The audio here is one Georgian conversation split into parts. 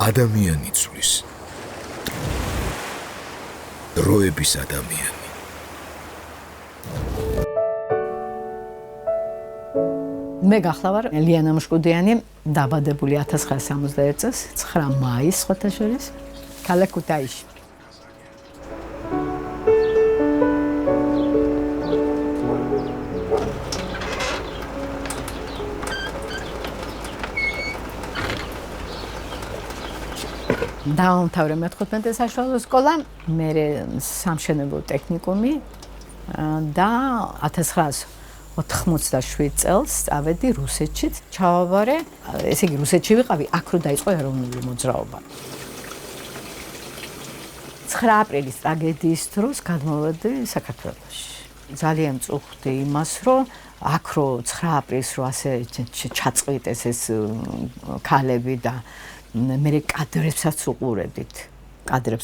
ადამიანი ცვლის. დროების ადამიანი. მე გახლავარ ლიანა მშკუდიანი, დაბადებული 1961 წელს 9 მაისს სხვათა შორის ქალაქ ქუთაისში. დაამთავრე მე-15 საშუალო სკოლა, მე სამშენებლო ტექნიკუმი და 1987 წელს წავედი რუსეთში, ჩავაბარე, ესე იგი რუსეთში ვიყავი, აქ რო დაიწყო ეროვნული მოძრაობა. 9 აპრილის ტრაგედიის დროს გადმოვედი საქართველოში. ძალიან მწუხდი იმას, რომ აქ რო 9 აპრილს რო ასე ჩაწყვიტეს ეს ქალები და მე კადრებსაც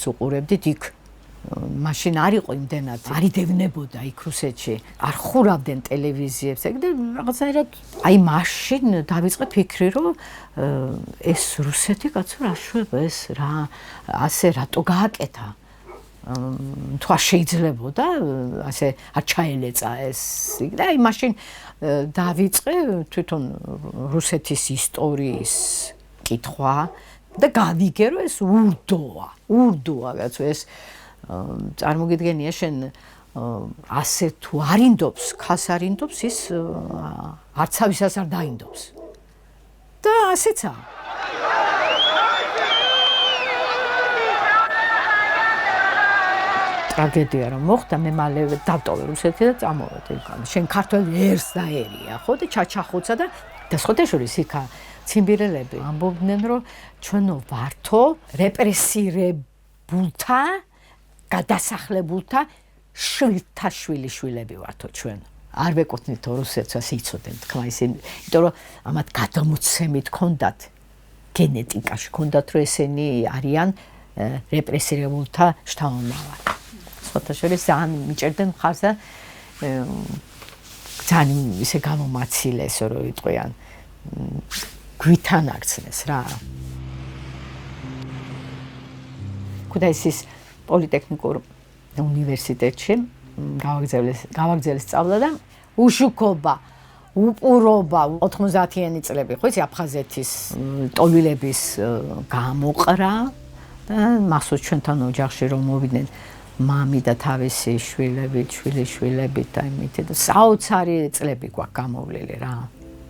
უყურებდით იქ მაშინ არ იყო იმდენად არ იდევნებოდა იქ რუსეთში არ ხურავდნენ ტელევიზიებს და რაღაცნაირად აი მაშინ დავიწყე ფიქრი რომ ეს რუსეთი კაცო რა შვება ეს რა ასე რატო გააკეთა თუ არ შეიძლებოდა ასე არ ჩაელეწა ეს და აი მაშინ დავიწყე თვითონ რუსეთის ისტორიის კითხვა და გავიგე რომ ეს ურდოა კაცო ეს წარმოგიდგენია შენ ასე თუ არინდობს ხას არინდობს ის არცავისას არ დაინდობს და ასეცა ტრაგედია რომ მოხდა მე მალე დავტოვე რუსეთი და წამოვედი შენ ქართველი ერს და ერია ხო და ჩაჩახუცა და სხვათა შორის იქა ციმბირელები ამბობდნენ რომ ჩვენო ვართო რეპრესირებულთა გადასახლებულთა შვილთა შვილიშვილები ვართო ჩვენ არ ვეკუთვნით რუსეთს ასე იცოდნენ თქვა ისინი იმიტომ რომ ამათ გადამოცემით ჰქონდათ გენეტიკაში ჰქონდათ რომ ესენი არიან რეპრესირებულთა შთამომავალი სხვათა შორის ძალიან მიჭერდნენ მხარს და ძალიან ისე გამომაცილეს რომ იტყვიან გვითანაგცნეს რა ქუთაისის პოლიტექნიკურ უნივერსიტეტში გავაგრძელე სწავლა და უშუქობა უპურობა 90-იანი წლები ხო იცი აფხაზეთის ტოლვილების გამოყრა და მახსოვს ჩვენთან ოჯახში რომ მოვიდნენ მამი და თავისი შვილიშვილები და იმითი და საოცარი წლები გვაქვს გამოვლილი რა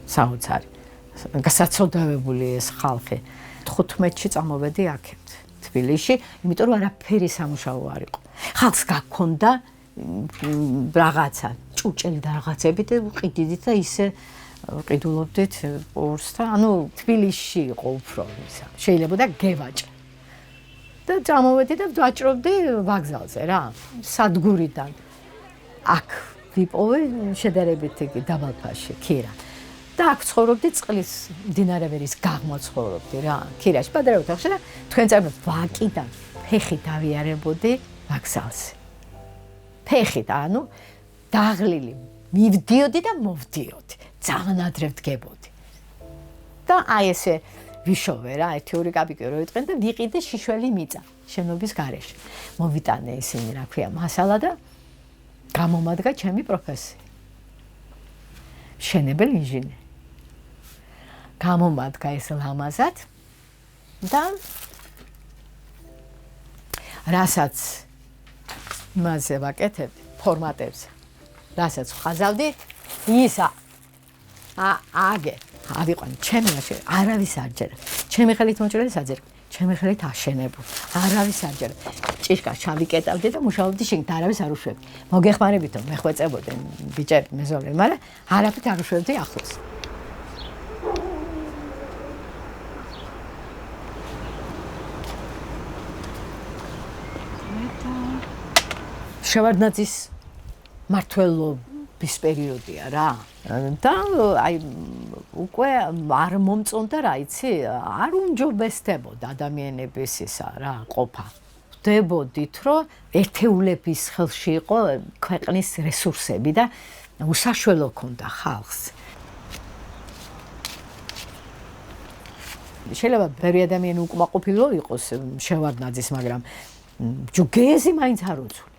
საოცარი გასაცოდავებული ეს ხალხი 15-ში წამოვედი აქეთ თბილისში იმიტომ რომ არაფერი სამუშაო არ იყო ხალხს გაქონდა რაღაცა ჭურჭელი და რაღაცები და ყიდიდით და ისე ყიდულობდით ორს და ანუ თბილისში იყო უფრო ისა შეიძლებოდა გევაჭრე და წამოვედი და ვაჭრობდი ვაგზალზე რა სადგურიდან აქ ვიპოვე შედარებით იგი დაბალფაში ქირა და აქ ცხოვრობდი წყლის მდინარების გაღმა ცხოვრობდი რა ქირაში პატარა ოთახში და თქვენ წარმოიდგინეთ ვაკიდან ფეხი დავიარებოდი ვაგზალზე ფეხით ანუ დაღლილი მივდიოდი და მოვდიოდი ძალიან ადრე ვდგებოდი და აი ესე ვიშოვე რა 1-2 კაპიკი რო იტყვენ და ვიყიდე შიშველი მიწა შენობის გარეშე მოვიტანე ისინი რა ქვია მასალა და გამომადგა ჩემი პროფესია შენებელ ინჟინერი გამომადგა ეს ლამაზად და რასაც მასე ვაკეთებდი ფორმატებზე რასაც ხაზავდი ისა აგე ავიყვანი ჩემი მაშინ არავის არ ჯერა ჩემი ხელით მოჭრილი საძირკველი ჩემი ხელით აშენებული არავის არ ჯერა ჭიშკას ჩავიკეტავდი და მუშაობდი შიგნით არავის არ უშვებდი მოგეხმარებითო მე ხვეწებოდი ბიჭები მეზობლები მაგრამ არაფრით არ უშვებდი ახლოს შევარდნაძის მართველობის პერიოდია რა და აი უკვე არ მომწონდა რა იცი არ უნჯობესდებოდა ადამიანების ისა რა ყოფა ვდებოდით რომ ერთეულების ხელში იყო ქვეყნის რესურსები და უსაშველო ქონდა ხალხს შეიძლება ბევრი ადამიანი უკმაყოფილო იყოს შევარდნაძის, მაგრამ გეზი მაინც არ უცვლია.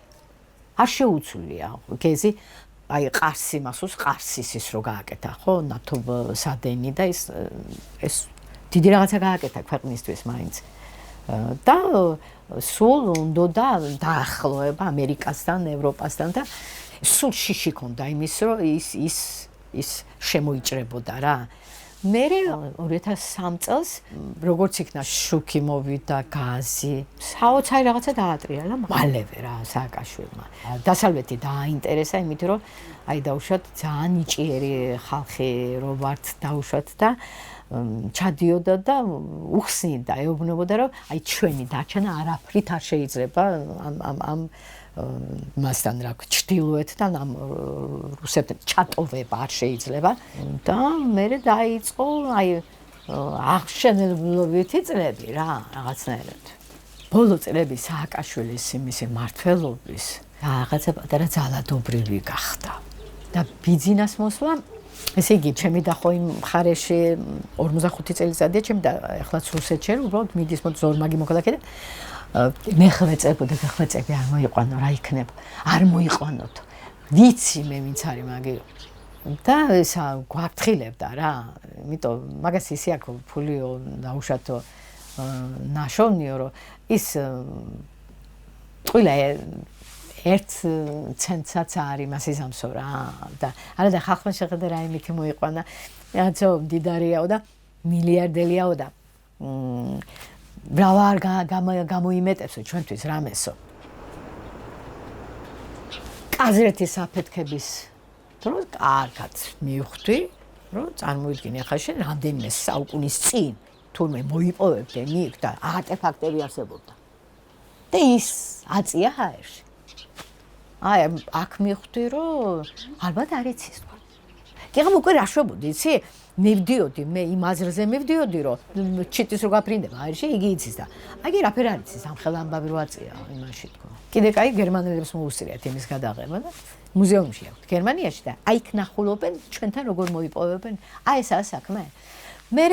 არ შეუცვლია გეზი, აი ყარსი მასოს ყარსის ის რო გააკეთა, ხო, ნათობ სადენი და ეს დიდი რაღაცა გააკეთა ქვეყნისთვის მაინც. და სულ უნდა დაახლოება ამერიკასთან, ევროპასთან და სულ შიში ქონდა იმის, რომ ის შემოიჭრებოდა რა. მე 2003 წელს როგორც იქნა შუქი მოვიდა, გაზი, საოცარი რაღაცა დაატრიალა მალევე რა სააკაშვილმა. დასავლეთი დააინტერესა იმით, რომ აი დაუშვათ ძალიან ნიჭიერი ხალხი რო ვართ დაუშვათ და ჩადიოდა და უხსნიდა, ეუბნებოდა, რომ აი ჩვენი დაჩანა არაფრით არ შეიძლება ამ მასთან რა ჩtildeოეთთან ამ რუსებთან ჩატოვება არ შეიძლება და მე დაიწყო აი აღშენებულობითი წლები რა რაღაცნაირად. ბოლო წლები სააკაშვილის იმისი მმართველობის რაღაცა პატარა ძალადობრივი გახდა და ბიძინას მოსვლა ესე იგი ჩემი და ხო იმ მხარეში 45 წელიწადია ჩემი და ახლაც რუსეთში უბრალოდ მიდის მოდი ზორმაგი მოქალაქე და მეხვეწებოდა მეხვეწები არ მოიყვანო რა იქნება არ მოიყვანოთ ვიცი მე ვინც არის მაგი და ესა გვაფრთხილებდა რა იმიტომ მაგას ისე აქვს ფულიო დაუშვათო ნაშოვნიო რომ ის ტყილა ერთ ცენტსაც არის მას იზამსო რა და არა და ხალხმა შეხედა რა იმითი მოიყვანა რაცო მდიდარიაო და მილიარდელიაო და ბრავარ გამოიმეტებსო ჩვენთვის რამესო კაზრეთის აფეთქების დროს კარგად მივხვდი რომ წარმოიდგინე ახლა შენ რამდენიმე საუკუნის წინ თურმე მოიპოვებდე მიქ და არტეფაქტები არსებობდა და ის აწია ჰაერში აი აქ მივხვდი რომ ალბათ არ იცის თქვა გიგამ უკვე რა შვებოდი იცი მივდიოდი მე იმ აზრზე მივდიოდი რომ ჩიტის რო გაფრინდება აირში იგი იცის და აი რაფერ არ იცის ამ ხელ ამბავი რო აწია იმაში თქო კიდე კაი გერმანელებს მოუსწრიათ იმის გადაღება და მუზეუმში აქვთ გერმანიაში და აი იქ ნახულობენ ჩვენთან როგორ მოიპოვებენ აი ესაა საქმე მე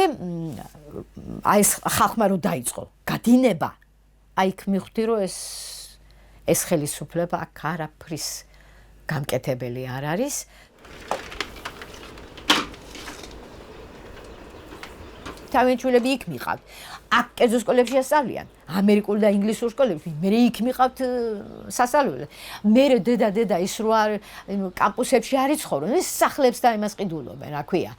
აი ხალხმა რო დაიწყო გადინება აი იქ მივხვდი რომ ეს ხელისუფლება აქ არაფრის გამკეთებელი არ არის თავენჩულები იქ მიყავთ. აქ კერძო სკოლებში ასწავლიან. ამერიკულ და ინგლისურ სკოლებში მე იქ მიყავთ სასწავლებლად. მე დედა ის რო არ კამპუსებში არ იცხოვრონ, ის სახლებს და იმას ყიდულობენ, რა ქვია.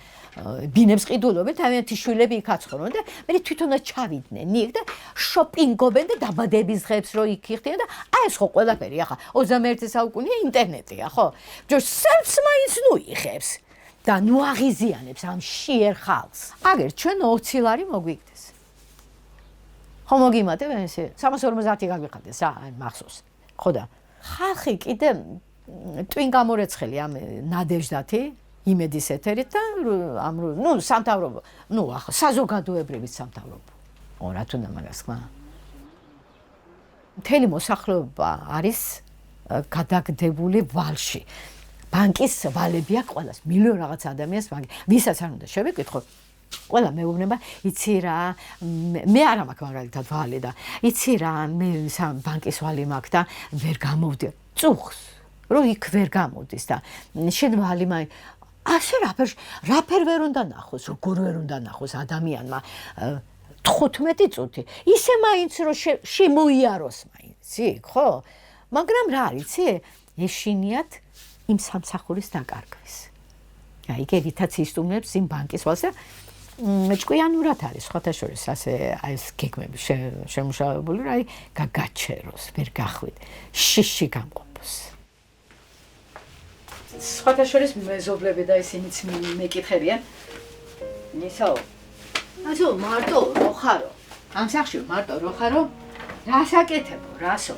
ბინებს ყიდულობენ, თავიანთი შვილები იქ აცხოვრონ და მე თვითონაც ჩავიდნენ იქ და შოპინგობენ და დაბადების დღეებს რო იქ იხდიან და აი ეს ხო ყველაფერი ახლა 21 საუკუნეა ინტერნეტია, ხო? სელფს მაინც ნუ იხებს. და ნუ აღიზიანებს ამ შიერ ხალხს. აგერ ჩვენ 20 ლარი მოგვიგდეს. ხო მოგიმატებ ესე 350 გაგვიხადეს რა მახსოვს. ხო და ხალხი კიდე ტვინ გამორეცხელი ამ ნადეჟდათი იმედის ეთერით და ამ ნუ სამთავრობო ნუ ახლა საზოგადოებრივი სამთავრობო. რა თუნდა მაგას ხმა. მთელი მოსახლეობა არის გადაგდებული ვალში. ბანკის ვალები აქვს ყველას მილიონ რაღაც ადამიანს ბანკი ვისაც არ უნდა შევეკითხო ყველა მეუბნება იცი რა მე არა მაქვს მაგალითად ვალი და იცი რა მე ბანკის ვალი მაქვს და ვერ გამოვდი წუხს რომ იქ ვერ გამოდის და შენ ვალი მაი ასე რაფერ ვერ უნდა ნახოს როგორ ვერ უნდა ნახოს ადამიანმა 15 წუთი ისე მაინც რომ შემოიაროს მაინცი ხო მაგრამ რა იცი ეშინიათ იმ სამსახურის დაკარგვის. აი გერითაც ისტუმრებს იმ ბანკის ვალს და ჭკვიანურად არის სხვათა შორის ასე აი ეს გეგმები შემუშავებული რა აი გაგაჩეროს ვერ გახვიდ შიში გამყოფოს. სხვათა შორის მეზობლები და ისინიც მეკითხებიან ისო ასო მარტო რო ხარო ამ სახში მარტო რო ხარო რასაკეთებო რასო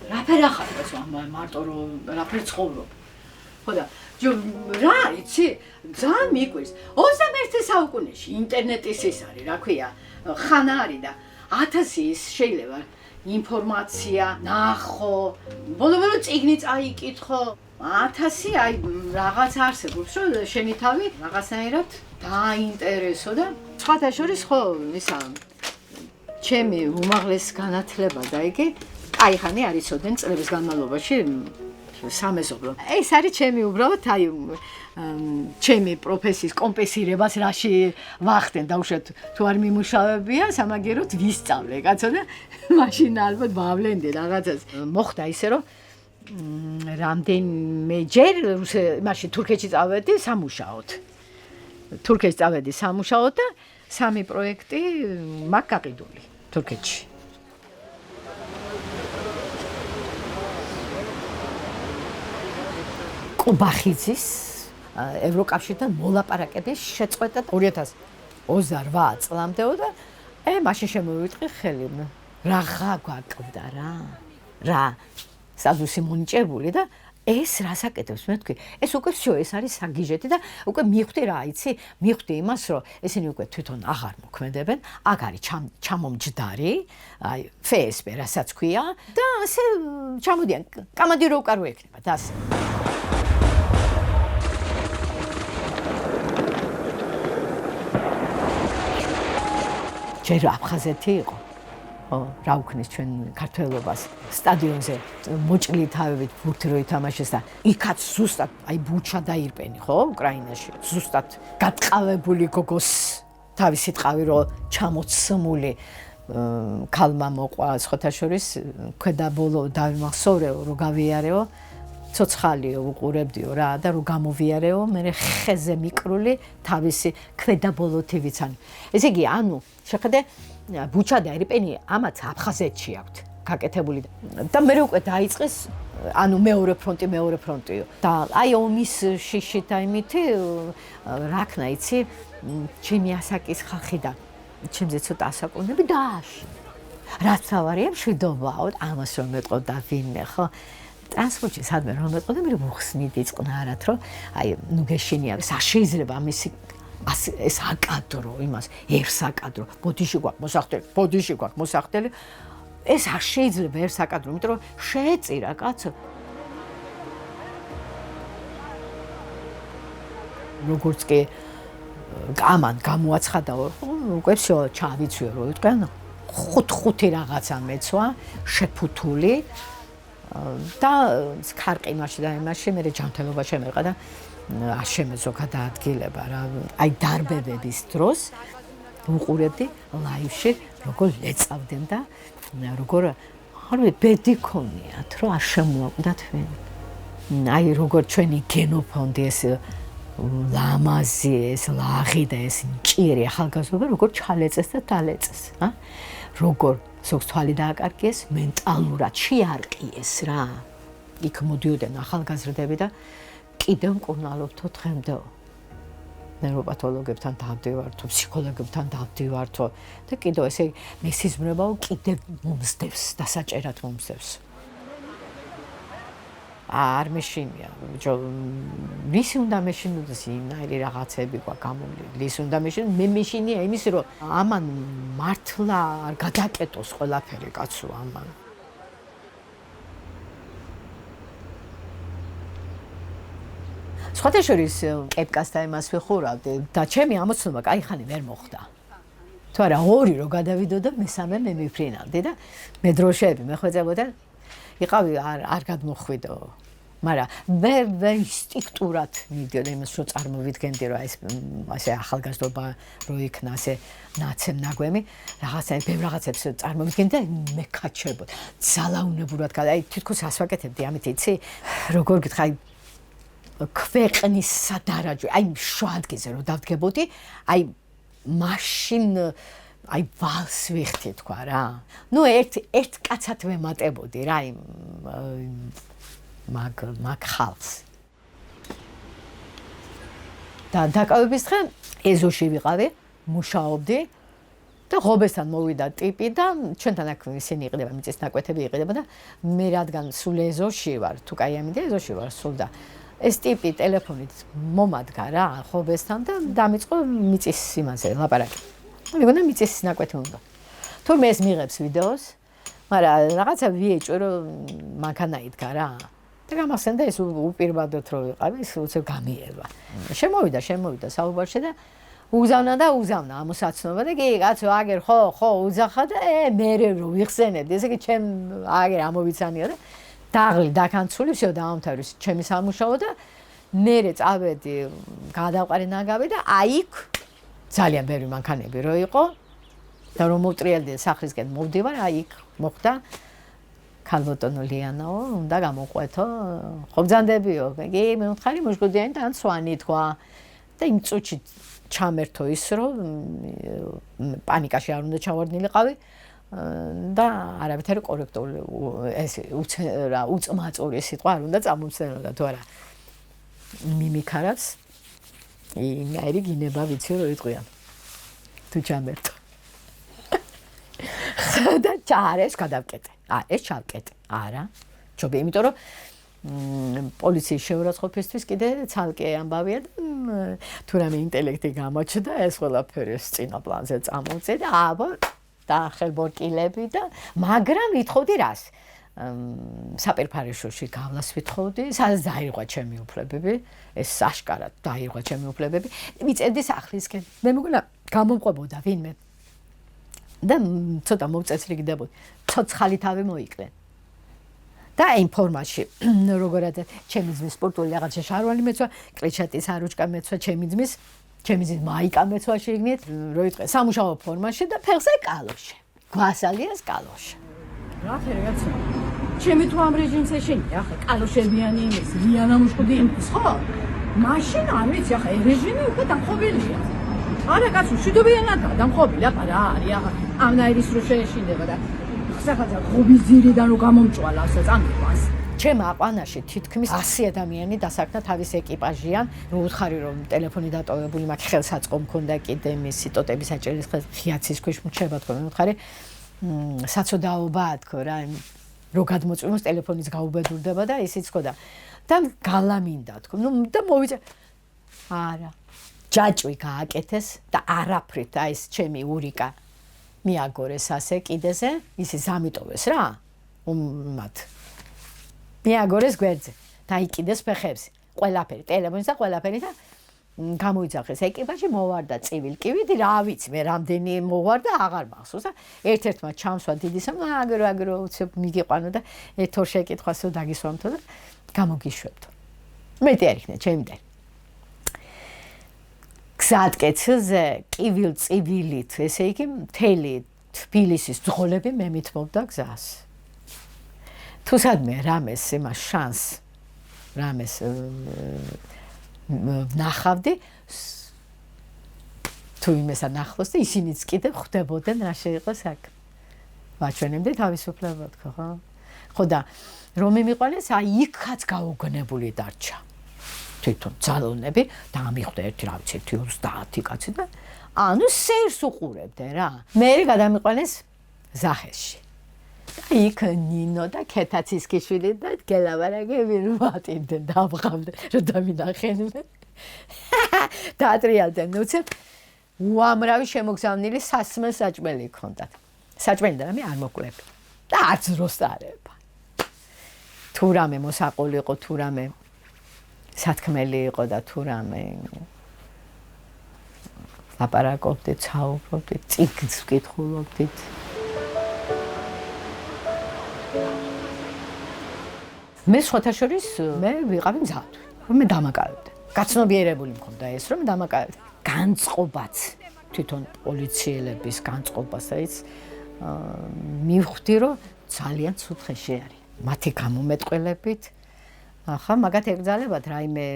რაფერ ახალებს მარტო რომ რაფერ ცხოვრობ. ხო და რა იცი ძალიან მიყვარს 21 საუკუნეში ინტერნეტის ის არის რა ქვია ხანა არის და 1000 ის შეიძლება ინფორმაცია ნახო ბოლომდე წიგნი წაიკითხო 1000 აი რაღაც არსებობს რომ შენი თავი რაღაცნაირად დააინტერესო და სხვათა შორის ხო ისა ჩემი უმაღლეს განათლება და იგი კაიხანი არიცოდენ წლების განმავლობაში სამეზობლო. ეს არის ჩემი უბრალოდ აი ჩემი პროფესიის კომპენსირებას რაში ვახდენ დაუშვათ თუ არ მიმუშავებია სამაგეროთ ვისწავლე კაცო და მაშინ ალბათ ვავლენდი რაღაცას. მოხდა ისე რომ რამდენიმეჯერ მაშინ თურქეთში წავედი სამუშაოდ. თურქეთში წავედი სამუშაოდ და 3 პროექტი მაქვს გაყიდული თურქეთში. ყუბახიძის ევროკავშირთან მოლაპარაკების შეწყვეტა 2028 წლამდეო და მაშინ შემოვიტყი ხელი. რაღა გვაკლდა რა სადუსი მონიჭებული და ეს რას აკეთებს მე თქვი ეს უკვე всё ეს არის საგიჟეთი და უკვე მივხვდი რა იცი მივხვდი იმას რომ ესენი უკვე თვითონ აღარ მოქმედებენ აქ არის ჩამომჯდარი აი FSB რასაც ქვია და ასე ჩამოდიან კამადირო უკარო ექნება და ასე ჯერ აფხაზეთი იყო რა უქნის ჩვენ ქართველობას სტადიონზე მოჭრილი თავებით ბურთი რო ითამაშეს და იქაც ზუსტად აი ბუჩა და ირპენი ხო უკრაინაში ზუსტად გატყავებული გოგოს თავისი ტყავი რო ჩამოცმული ქალმა მოყვა სხვათა შორის ქვედა ბოლო დავიმახსოვრეო რო გავიარეო ცოცხალიო უყურებდიო რა და რო გამოვიარეო მე ხეზე მიკრული თავისი ქვედა ბოლოთი ვიცანი ესე იგი ანუ შეხედე ბუჩა და ირპენი ამაც აფხაზეთში აქვთ გაკეთებული და მე უკვე დაიწყეს ანუ მეორე ფრონტიო და აი ომის შიშით აიმითი რა ქნა იცი ჩემი ასაკის ხალხი და ჩემზე ცოტა ასაკუნები დააში რაც ავარია მშვიდობაო ამას რომ მეტყო და ვინმე ხო ტრანსპორტში სადმე რომ მეტყო და მე მოხსნიდი წყნარად რომ აი ნუ გეშინია შეიძლება ამისი ეს აკადრო იმას ერს აკადრო ბოდიში გვაქვს მოსახდელი ეს არ შეიძლება ერს აკადრო იმიტომ რომ შეეწირა კაცო როგორც კი ამან გამოაცხადაო უკვე всё ჩავიცვიო რომ თქვენ ხუთი რაღაცა მეცვა შეფუთული და ქარყინაში და იმაში მე ჯანმრთელობა შემერყა და არ შემეძლო გადაადგილება რა აი დარბებების დროს უყურებდი ლაივში როგორ ეწავდნენ და როგორ არ ვიცი ბედი ქონიათ რომ არ შემოაკვდათ ვინ აი როგორ ჩვენი გენოფონდი ეს ლამაზი ეს ლაღი და ეს ჭირი ახალგაზრდობა როგორ ჩალეწეს და დალეწეს როგორ ზოგს თვალი დააკარგეს მენტალურად შეარყიეს რა იქ მოდიოდნენ ახალგაზრდები და კიდევ მკურნალობთო დღემდეო ნეიროპათოლოგებთან დავდივართო ფსიქოლოგებთან დავდივართო და კიდევ ესე მესიზმრებაო კიდევ მომსდევს დასაჭერად მომსდევს არ მეშინია ბიჭო ვის უნდა მეშინოდეს ინაირი რაღაცები ყვა გამოვლი ვის უნდა მეშინ მე მეშინია იმის რომ ამან მართლა არ გადაკეტოს ყველაფერი კაცო ამან სხვათა შორის კეპკასთან იმას ვიხურავდი და ჩემი ამოცნობა კაიხანი ვერ მოხდა. თუ არა ორი რო გადავიდო და მესამე მე მიფრინავდი და მე დროშები მეხვეწებოდა იყავი არ გადმოხვიდო. მაგრამ ვერ ინსტინქტურად მიდიოდა იმას რომ წარმოვიდგენდი რომ ეს ასე ახალგაზრდობა რო იქნა ასე ნაცემ-ნაგვემი რაღაცა ბევრ რაღაცებს წარმოვიდგენდი და მე კაჩერბოდ ძალაუნებურად აი თითქოს ასვაკეთებდი ამით იცი როგორ გითხარ ქვეყნის სადარაჯო აი შუადღეზე რომ დავდგებოდი აი მაშინ აი ვალს ვიხდი თქვა რა ნუ ერთ კაცად ვემატებოდი რა მაგ ხალხს და დაკავების დღე ეზოში ვიყავი მუშაობდი და ღობესთან მოვიდა ტიპი და ჩვენთან აქ ისინი იყიდება მიწის ნაკვეთები იყიდება და მე რადგან სულ ეზოში ვარ თუ კაი ამიდა ეზოში ვარ სულ და ეს ტიპი ტელეფონით მომადგა რა ღობესთან და დამიწყო მიწის იმაზე ლაპარაკი. მეგონა მიწის ნაკვეთი უნდა. თურმე ეს მიღებს ვიდეოს, მაგრამ რაღაცა ვიეჭვე რომ მანქანა იდგა რა. და გამახსენდა ეს უპირბადოთ რომ ვიყავი, ეს უცებ გამიერვა. შემოვიდა საუბარში და უგზავნა ამოსაცნობა და კი კაცო აგერ ხო უძახა და მერე რო ვიხსენებდი ესე იგი ჩემ აგერ ამოვიცანია და დაღლი დაკანცული всё დაამთავრეს ჩემი სამუშაო და მერე წავედი გადავყარე ნაგავი და აიქ ძალიან ბევრი მანქანები რო იყო და რომ მოვტრიალდი სახლისკენ მოვდივარ აიქ მოხდა ქალბატონო ლიანაო უნდა გამოყვეთო ხო ბძანდებიო კი მე ვთხარი მოშგოდიანი და ან სვანი თქვა და იმ წუთში ჩამერთო ის რომ პანიკაში არ უნდა ჩავარდნილიყავი და არავითარი კორექტული ეს უწმაწური სიტყვა არ უნდა წამომცნელოდა თუ არა მიმიქარაც იმერი გინება ვიცი რომ იტყვიან თუ ჩამერთო და ჩარეს გადავკეტე ეს ჩავკეტე არა ჯობია იმიტომ რომ პოლიციის შეურაცხყოფისთვის კიდე ცალკე ამბავია და თუ რამე ინტელექტი გამოჩნდა ეს ყველაფერი წინა პლანზე წამოვწე და აბა და ხელბორკილები და მაგრამ ვითხოვდი რას საპირფარეშოში გავლას ვითხოვდი სადაც დაირღვა ჩემი უფლებები ეს აშკარად დაირღვა ჩემი უფლებები მიწევდი სახლისკენ მე მგონა გამომყვებოდა ვინმე და ცოტა მოვწესრიგდებოდი ცოცხალი თავი მოიკლენ და იმ ფორმაში როგორად ჩემი ძმის სპორტული რაღაცა შარვალი მეცვა კრეჩატის არუჩკა მეცვა ჩემი ძმის მაიკა მეცვა შეგნით რო იტყვე სამუშაო ფორმაში და ფეხზე კალოშე გვასალიას კალოშე რა ფერგაცა ჩემი თუ ამ რეჟიმს ეშენია ახლა კალოშებიანი იმის ლიანა მუშკუდი იმის ხო მაშინ არ ვიცი ახლა რეჟიმი უკვე დამხობილია არა კაცო შიდობიანად დამხობილია არა არის ახლა ამნაირის რო შეეშინდება და ხსახაძა ღობის ძირიდან რო გამომჭვალა ასე წამიყვანს ჩემ აყვანაში თითქმის 100 ადამიანი დასაქმდა თავის ეკიპაჟიან რო უთხარი რომ ტელეფონი დატოვებული მაქვს ხელსაწყო მქონდა კიდე მისი ტოტების აჭერის ხიაცის ქვეშ მრჩება თქო მე ვუთხარი საწოდაობაა თქო რა რო გადმოწვიმოს ტელეფონის გაუბედურდება და ისიც თქო და გალამინდა თქო ნუ და მოვიწე არა ჯაჭვი გააკეთეს და არაფრით აი ეს ჩემი ურიკა მიაგორეს ასე კიდეზე ისე ზამიტოვეს რა მათ მიაგორეს გვერდზე დაიკიდეს ფეხებზე ყველაფერი ტელეფონს და ყველაფერი და გამოიძახეს ეკიპაჟი მოვარდა ცივილკივით რა ვიცი მე რამდენი მოვარდა აღარ მახსოვს და ერთ-ერთმა ჩამსვა დიდისა აგრო უცებ მიგიყვანო და ერთ ორ შეკითხვასო დაგისვამთო და გამოგიშვებთო მეტი არ იქნა ჩემი და გზატკეცილზე კივილ-ცივილით, ესე იგი, მთელი თბილისის ძღოლები მე მithმობდა გზას. თუ სადმე რამეს იმას შანს, რამეს ნახავდი, თუ იმესა ნახლოს და ისინიც კიდე ხვდებოდნენ რა შეიყო საქმე. ვაჩვენებდი თავისუფლებად, ხო? ხო და რომ მიმიყვანეს, აი იქაც გაუგნებული დარჩა. თვითონ ძალოვნები და ამიხვდა ერთი რა ვიცი 30 კაცი და ანუ სერს უყურებდე რა. მე გადამიყვანეს ზახეში. იქ ნინო და ქეთაცისკიშვილი და გელავარაგები რვატინდნენ დავღავდნენ რომ დამინახენ მე. დაატრიალდნენ უცებ უამრავი შემოგზავნილი სასმელ საჭმელი ჰქონდათ. საჭმელი და მე არ მოკლები. და არც დროს არება. თუ რამე მოსაყოლი იყო, თუ რამე სათქმელი იყო და თუ რამე ლაპარაკობდით, საუბრობდით, წიგნს ვკითხულობდით. მე სხვათა შორის მე ვიყავი მზადვი, რომ მე დამაკავებდი. გაცნობიერებული მქონდა ეს, რომ მე დამაკავებდი. განწყობაც თვითონ პოლიციელების განწყობასაც მივხვდი, რომ ძალიან ცუდ ხეში არის. მათი გამომეტყველებით ახლა მაგათ ეკძალებათ რაიმე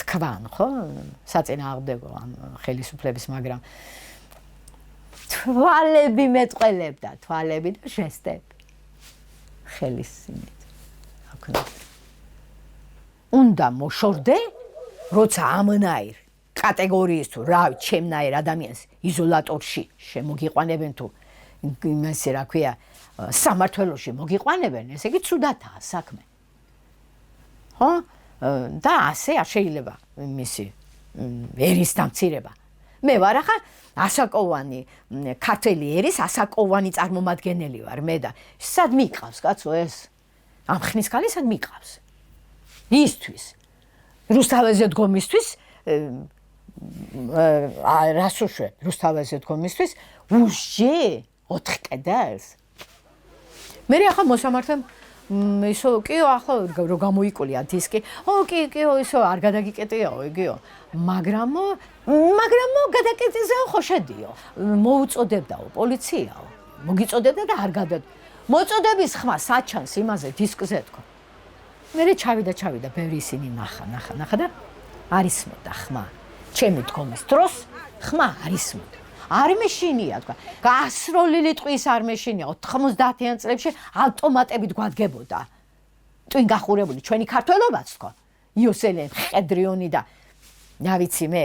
თქვან, ხო? საწინააღმდეგო ამ ხელისუფლების, მაგრამ თვალები მეტყველებდა, თვალები და ჟესტები. ხელის იმით. უნდა მოშორდე, როცა ამნაირ კატეგორიის თუ რა ჩემნაირ ადამიანს იზოლატორში შემოგიყვანებენ თუ იმასე რა ქვია სამართლოში მოგიყვანებენ, ესე იგი ცუდათაა საქმე. ხო? და ასე არ შეიძლება მისი ერის დამცირება. მე ვარ ახლა ასაკოვანი ქართველი ერის ასაკოვანი წარმომადგენელი ვარ მე და სად მიყავს კაცო ეს? ამ ხნის ქალი სად მიყავს? ისთვის. რუსთაველზე დგომისთვის რას უშვებ რუსთაველზე დგომისთვის უშჯი 4 კედელს მე ახლა მოსამართლემ ისო კიო ახლა რო გამოიკვლია დისკი კიო ისო არ გადაგიკეტიაო იგიო მაგრამ გადაკეტიზეო ხო შედიო მოუწოდებდაო პოლიციაო მოგიწოდებდა და არ გადად მოწოდების ხმა საჩანს იმაზე დისკზე თქო მე ჩავიდა ბევრი ისინი ნახა და არის მოდა ხმა ჩემი დგომის დროს ხმა არის მოდა არ მეშინია თქვა გასროლილი ტყვის არ მეშინია 90-იან წლებში ავტომატებით გვადგებოდა ტვინ გახურებული ჩვენი ქართველობაც თქვა იოსელენ ყედრიონი და რა ვიცი მე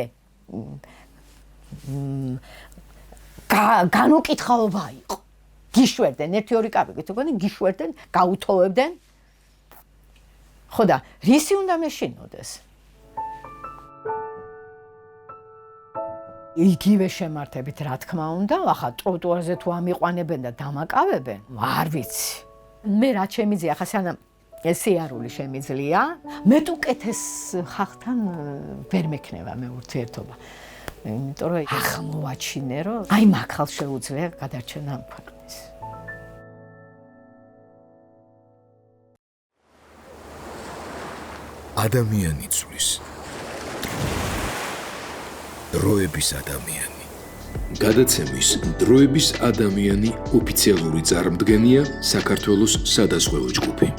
განუკითხაობა იყო გიშვერდნენ 1-2 კაპიკით თქვენი გიშვერდნენ გაუთოვებდნენ ხო და რისი უნდა მეშინოდეს იგივე შემართებით რა თქმა უნდა ახლა ტროტუარზე თუ ამიყვანებენ და დამაკავებენ არ ვიცი მე რა შემიძლია ახლა სანამ სიარული შემიძლია მე თუ კეთეს ხალხთან ვერ მექნება მე ურთიერთობა იმიტომ რომ აღმოვაჩინე რომ აი მაგ ხალხს შეუძლია გადარჩენა ამ ქვეყნის ადამიანი ცulis დროების ადამიანი გადაცემის დროების ადამიანი ოფიციალური წარმომადგენია საქართველოს სადაზღვევო ჯგუფი